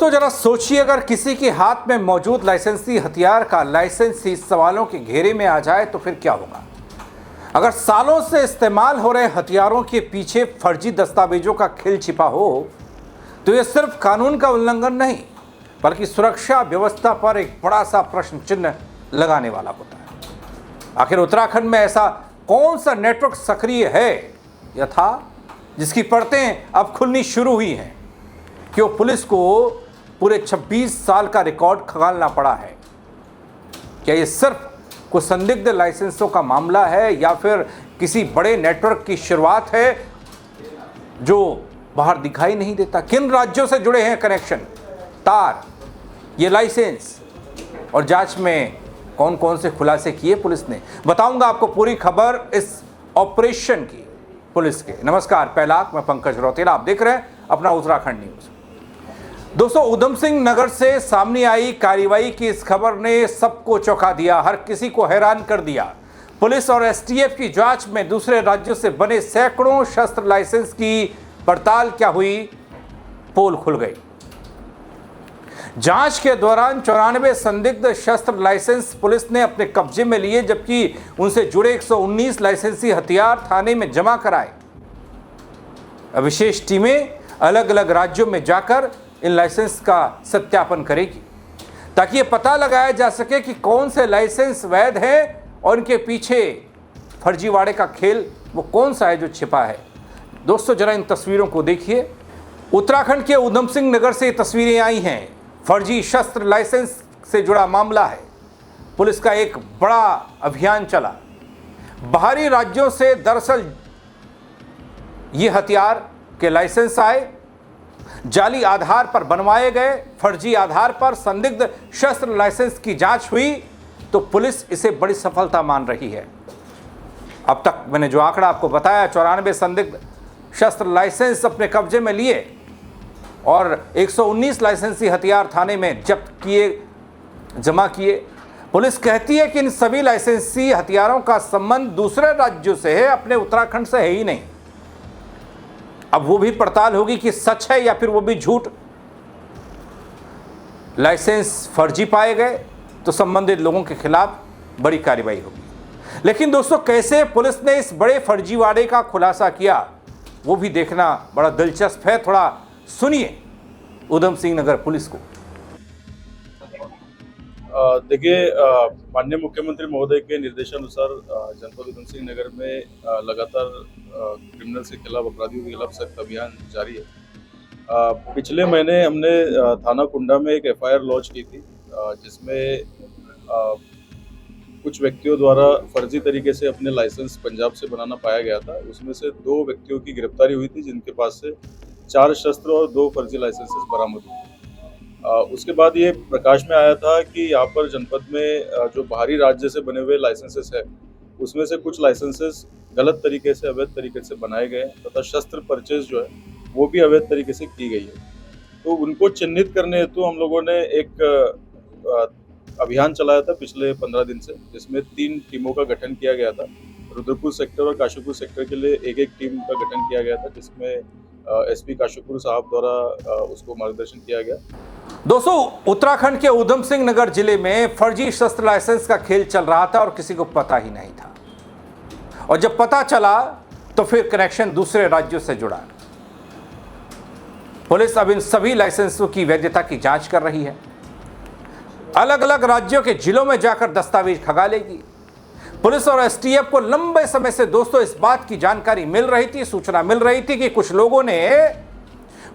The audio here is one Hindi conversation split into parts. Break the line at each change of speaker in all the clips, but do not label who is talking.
दोस्तों जरा सोचिए, अगर किसी के हाथ में मौजूद लाइसेंसी हथियार का लाइसेंस ही सवालों के घेरे में आ जाए तो फिर क्या होगा। अगर सालों से इस्तेमाल हो रहे हथियारों के पीछे फर्जी दस्तावेजों का खेल छिपा हो तो यह सिर्फ कानून का उल्लंघन नहीं बल्कि सुरक्षा व्यवस्था पर एक बड़ा सा प्रश्न चिन्ह लगाने वाला होता है। आखिर उत्तराखंड में ऐसा कौन सा नेटवर्क सक्रिय है या था जिसकी परतें अब खुलनी शुरू हुई हैं? क्यों पुलिस को पूरे 26 साल का रिकॉर्ड खंगालना पड़ा है? क्या ये सिर्फ कुछ संदिग्ध लाइसेंसों का मामला है या फिर किसी बड़े नेटवर्क की शुरुआत है जो बाहर दिखाई नहीं देता? किन राज्यों से जुड़े हैं कनेक्शन, तार, ये लाइसेंस और जांच में कौन कौन से खुलासे किए पुलिस ने? बताऊंगा आपको पूरी खबर इस ऑपरेशन की पुलिस के। नमस्कार, पहला मैं पंकज रौतेला, आप देख रहे हैं अपना उत्तराखंड न्यूज। दोस्तों, उधम सिंह नगर से सामने आई कार्रवाई की इस खबर ने सबको चौंका दिया, हर किसी को हैरान कर दिया। पुलिस और एसटीएफ की जांच में दूसरे राज्यों से बने सैकड़ों शस्त्र लाइसेंस की पड़ताल क्या हुई, पोल खुल गई। जांच के दौरान 94 संदिग्ध शस्त्र लाइसेंस पुलिस ने अपने कब्जे में लिए, जबकि उनसे जुड़े 119 लाइसेंसी हथियार थाने में जमा कराए। विशेष टीमें अलग अलग राज्यों में जाकर इन लाइसेंस का सत्यापन करेगी ताकि ये पता लगाया जा सके कि कौन से लाइसेंस वैध हैं और इनके पीछे फर्जीवाड़े का खेल वो कौन सा है जो छिपा है। दोस्तों जरा इन तस्वीरों को देखिए। उत्तराखंड के उधम सिंह नगर से ये तस्वीरें आई हैं। फर्जी शस्त्र लाइसेंस से जुड़ा मामला है। पुलिस का एक बड़ा अभियान चला। बाहरी राज्यों से दरअसल ये हथियार के लाइसेंस आए, जाली आधार पर बनवाए गए, फर्जी आधार पर संदिग्ध शस्त्र लाइसेंस की जांच हुई तो पुलिस इसे बड़ी सफलता मान रही है। अब तक मैंने जो आंकड़ा आपको बताया, 94 संदिग्ध शस्त्र लाइसेंस अपने कब्जे में लिए और 119 लाइसेंसी हथियार थाने में जब्त किए, जमा किए। पुलिस कहती है कि इन सभी लाइसेंसी हथियारों का संबंध दूसरे राज्यों से है, अपने उत्तराखंड से है ही नहीं। अब वो भी पड़ताल होगी कि सच है या फिर वो भी झूठ। लाइसेंस फर्जी पाए गए तो संबंधित लोगों के खिलाफ बड़ी कार्रवाई होगी। लेकिन दोस्तों, कैसे पुलिस ने इस बड़े फर्जीवाड़े का खुलासा किया वो भी देखना बड़ा दिलचस्प है। थोड़ा सुनिए उधम सिंह नगर पुलिस को।
देखिए, माननीय मुख्यमंत्री महोदय के निर्देशानुसार जनपद उधम सिंह नगर में लगातार क्रिमिनल्स के खिलाफ, अपराधियों के खिलाफ सख्त अभियान जारी है। पिछले महीने हमने थाना कुंडा में एक एफआईआर लॉन्च की थी जिसमें कुछ व्यक्तियों द्वारा फर्जी तरीके से अपने लाइसेंस पंजाब से बनाना पाया गया था। उसमें से 2 व्यक्तियों की गिरफ्तारी हुई थी जिनके पास से 4 शस्त्र और 2 फर्जी लाइसेंसेस बरामद हुए। उसके बाद ये प्रकाश में आया था कि यहाँ पर जनपद में जो बाहरी राज्य से बने हुए लाइसेंसेस है उसमें से कुछ लाइसेंसेस गलत तरीके से, अवैध तरीके से बनाए गए तथा शस्त्र परचेज जो है वो भी अवैध तरीके से की गई है। तो उनको चिन्हित करने हेतु हम लोगों ने एक अभियान चलाया था पिछले 15 दिन से, जिसमें 3 टीमों का गठन किया गया था। रुद्रपुर सेक्टर और काशीपुर सेक्टर के लिए एक टीम का गठन किया गया था, जिसमें एसपी काशीपुर साहब द्वारा उसको मार्गदर्शन किया गया।
दोस्तों, उत्तराखंड के उधम सिंह नगर जिले में फर्जी शस्त्र लाइसेंस का खेल चल रहा था और किसी को पता ही नहीं था, और जब पता चला तो फिर कनेक्शन दूसरे राज्यों से जुड़ा। पुलिस अब इन सभी लाइसेंसों की वैधता की जांच कर रही है। अलग अलग राज्यों के जिलों में जाकर दस्तावेज खंगालेगी। पुलिस और एसटीएफ को लंबे समय से दोस्तों इस बात की जानकारी मिल रही थी, सूचना मिल रही थी कि कुछ लोगों ने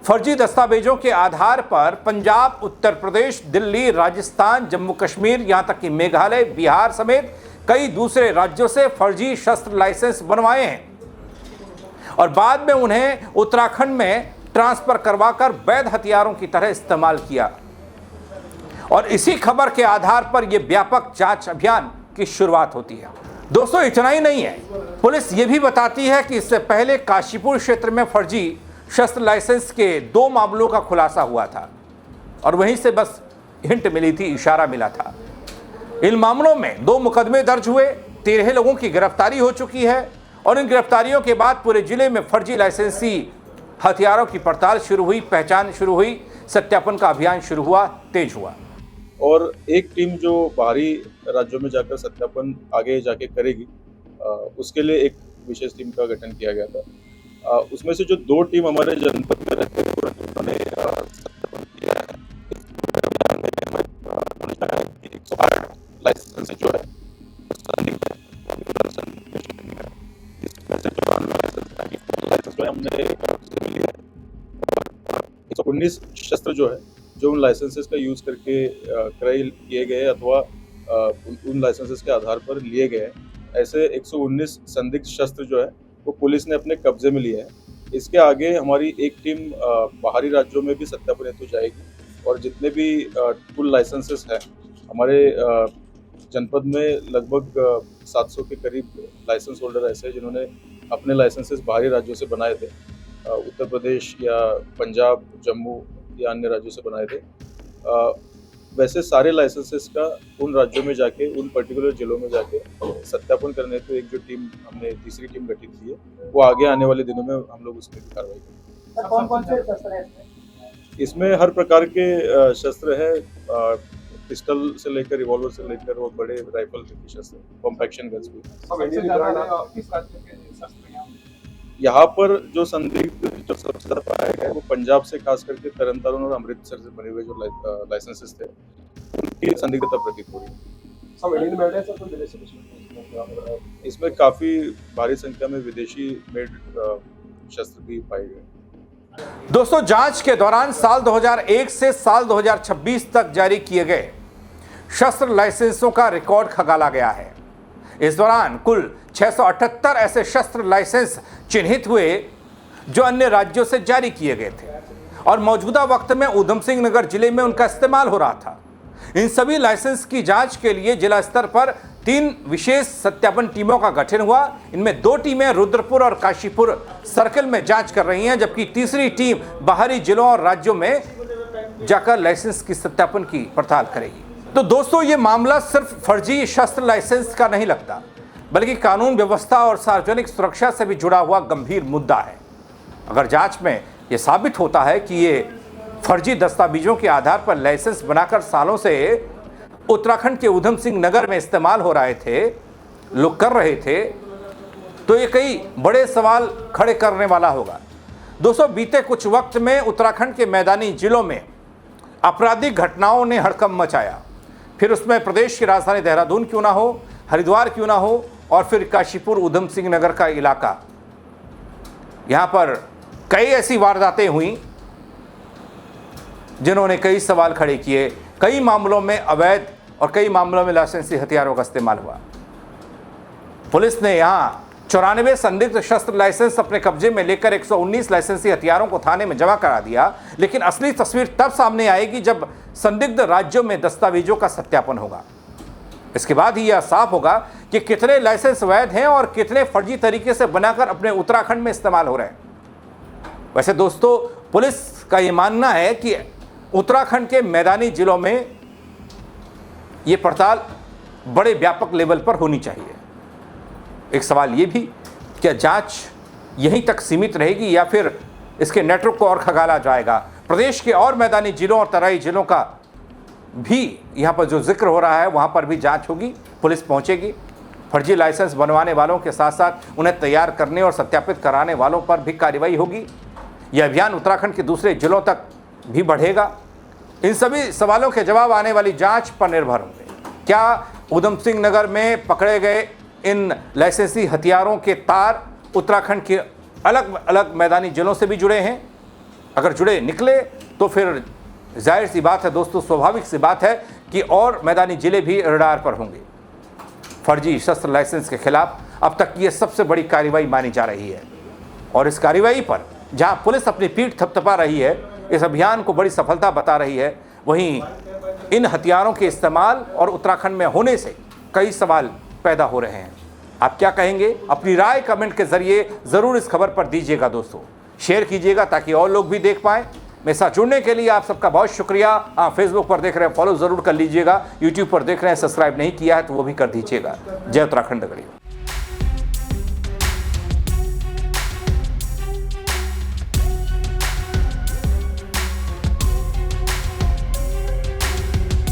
फर्जी दस्तावेजों के आधार पर पंजाब, उत्तर प्रदेश, दिल्ली, राजस्थान, जम्मू कश्मीर, यहां तक कि मेघालय, बिहार समेत कई दूसरे राज्यों से फर्जी शस्त्र लाइसेंस बनवाए हैं और बाद में उन्हें उत्तराखंड में ट्रांसफर करवाकर वैध हथियारों की तरह इस्तेमाल किया। और इसी खबर के आधार पर यह व्यापक जांच अभियान की शुरुआत होती है। दोस्तों, इतना ही नहीं है, पुलिस ये भी बताती है कि इससे पहले काशीपुर क्षेत्र में फर्जी शस्त्र लाइसेंस के 2 मामलों का खुलासा हुआ था और वहीं से बस हिंट मिली थी, इशारा मिला था। इन मामलों में 2 मुकदमे दर्ज हुए, 13 लोगों की गिरफ्तारी हो चुकी है और इन गिरफ्तारियों के बाद पूरे जिले में फर्जी लाइसेंसी हथियारों की पड़ताल शुरू हुई, पहचान शुरू हुई। सत्यापन का अभियान शुरू हुआ, तेज हुआ।
और एक टीम जो बाहरी राज्यों में जाकर सत्यापन आगे जाके करेगी, उसके लिए एक विशेष टीम का गठन किया गया था। उसमें से जो 2 टीम हमारे जनपद में रहते हैं उन्होंने सत्यापन किया है। इस 108 लाइसेंस जो है इसमें से 94 लाइसेंस जो है हमने कब्जे में लिया है। 119 शस्त्र जो है जो उन लाइसेंसेस का यूज करके क्रय किए गए अथवा उन लाइसेंसेस के आधार पर लिए गए, ऐसे 119 संदिग्ध शस्त्र जो है वो पुलिस ने अपने कब्जे में लिए हैं। इसके आगे हमारी एक टीम बाहरी राज्यों में भी सत्यापन हेतु जाएगी और जितने भी कुल लाइसेंसेस हैं हमारे जनपद में लगभग 700 के करीब लाइसेंस होल्डर ऐसे हैं जिन्होंने अपने लाइसेंसेस बाहरी राज्यों से बनाए थे, उत्तर प्रदेश या पंजाब, जम्मू या अन्य राज्यों से बनाए थे। वैसे सारे लाइसेंसेस का उन राज्यों में जाके, उन पर्टिकुलर जिलों में जाके सत्यापन करने को एक जो टीम हमने तीसरी टीम गठित की है वो आगे आने वाले दिनों में हम लोग उसमें भी कार्रवाई करेंगे।
कौन-कौन से शस्त्र हैं
इसमें? हर प्रकार के शस्त्र है, पिस्टल से लेकर रिवॉल्वर से लेकर और बड़े राइफल के शस्त्र, पंप एक्शन गन्स भी। यहाँ पर जो संदिग्ध जो सबसे ज्यादा पाया गया है वो पंजाब से, खास करके तरन तारण और अमृतसर से बने हुए जो लाइसेंसेस थे उनकी संदिग्धता प्रतीत हो रही है। इसमें काफी भारी संख्या में विदेशी मेड शस्त्र भी पाए गए।
दोस्तों, जांच के दौरान साल 2001 से साल 2026 तक जारी किए गए शस्त्र लाइसेंसों का रिकॉर्ड खंगाला गया है। इस दौरान कुल 678 ऐसे शस्त्र लाइसेंस चिन्हित हुए जो अन्य राज्यों से जारी किए गए थे और मौजूदा वक्त में ऊधम सिंह नगर जिले में उनका इस्तेमाल हो रहा था। इन सभी लाइसेंस की जांच के लिए जिला स्तर पर 3 विशेष सत्यापन टीमों का गठन हुआ। इनमें 2 टीमें रुद्रपुर और काशीपुर सर्कल में जांच कर रही हैं, जबकि तीसरी टीम बाहरी जिलों और राज्यों में जाकर लाइसेंस की सत्यापन की पड़ताल करेगी। तो दोस्तों, ये मामला सिर्फ फर्जी शस्त्र लाइसेंस का नहीं लगता, बल्कि कानून व्यवस्था और सार्वजनिक सुरक्षा से भी जुड़ा हुआ गंभीर मुद्दा है। अगर जांच में यह साबित होता है कि ये फर्जी दस्तावेजों के आधार पर लाइसेंस बनाकर सालों से उत्तराखंड के ऊधम सिंह नगर में इस्तेमाल हो रहे थे, लोग कर रहे थे, तो ये कई बड़े सवाल खड़े करने वाला होगा। दोस्तों, बीते कुछ वक्त में उत्तराखंड के मैदानी जिलों में आपराधिक घटनाओं ने हड़कंप मचाया, फिर उसमें प्रदेश की राजधानी देहरादून क्यों ना हो, हरिद्वार क्यों ना हो, और फिर काशीपुर ऊधम सिंह नगर का इलाका, यहाँ पर कई ऐसी वारदातें हुई जिन्होंने कई सवाल खड़े किए। कई मामलों में अवैध और कई मामलों में लाइसेंसी हथियारों का इस्तेमाल हुआ। पुलिस ने यहाँ 94 संदिग्ध शस्त्र लाइसेंस अपने कब्जे में लेकर 119 लाइसेंसी हथियारों को थाने में जमा करा दिया, लेकिन असली तस्वीर तब सामने आएगी जब संदिग्ध राज्यों में दस्तावेजों का सत्यापन होगा। इसके बाद ही यह साफ होगा कि कितने लाइसेंस वैध हैं और कितने फर्जी तरीके से बनाकर अपने उत्तराखंड में इस्तेमाल हो रहे हैं। वैसे दोस्तों, पुलिस का यह मानना है कि उत्तराखंड के मैदानी जिलों में ये पड़ताल बड़े व्यापक लेवल पर होनी चाहिए। एक सवाल ये भी, क्या जांच यहीं तक सीमित रहेगी या फिर इसके नेटवर्क को और खंगाला जाएगा? प्रदेश के और मैदानी जिलों और तराई जिलों का भी यहाँ पर जो जिक्र हो रहा है वहाँ पर भी जांच होगी, पुलिस पहुँचेगी। फर्जी लाइसेंस बनवाने वालों के साथ साथ उन्हें तैयार करने और सत्यापित कराने वालों पर भी कार्रवाई होगी। यह अभियान उत्तराखंड के दूसरे जिलों तक भी बढ़ेगा। इन सभी सवालों के जवाब आने वाली जांच पर निर्भर होंगे। क्या ऊधम सिंह नगर में पकड़े गए इन लाइसेंसी हथियारों के तार उत्तराखंड के अलग अलग मैदानी जिलों से भी जुड़े हैं? अगर जुड़े निकले तो फिर जाहिर सी बात है दोस्तों, स्वाभाविक सी बात है कि और मैदानी जिले भी रडार पर होंगे। फर्जी शस्त्र लाइसेंस के खिलाफ अब तक ये सबसे बड़ी कार्रवाई मानी जा रही है और इस कार्रवाई पर जहां पुलिस अपनी पीठ थपथपा रही है, इस अभियान को बड़ी सफलता बता रही है, वहीं इन हथियारों के इस्तेमाल और उत्तराखंड में होने से कई सवाल पैदा हो रहे हैं। आप क्या कहेंगे? अपनी राय कमेंट के जरिए ज़रूर इस खबर पर दीजिएगा दोस्तों, शेयर कीजिएगा ताकि और लोग भी देख पाएँ। मेरे साथ जुड़ने के लिए आप सबका बहुत शुक्रिया। हाँ, फेसबुक पर देख रहे हैं फॉलो ज़रूर कर लीजिएगा, यूट्यूब पर देख रहे हैं सब्सक्राइब नहीं किया है तो वो भी कर दीजिएगा। जय उत्तराखंड गढ़ी।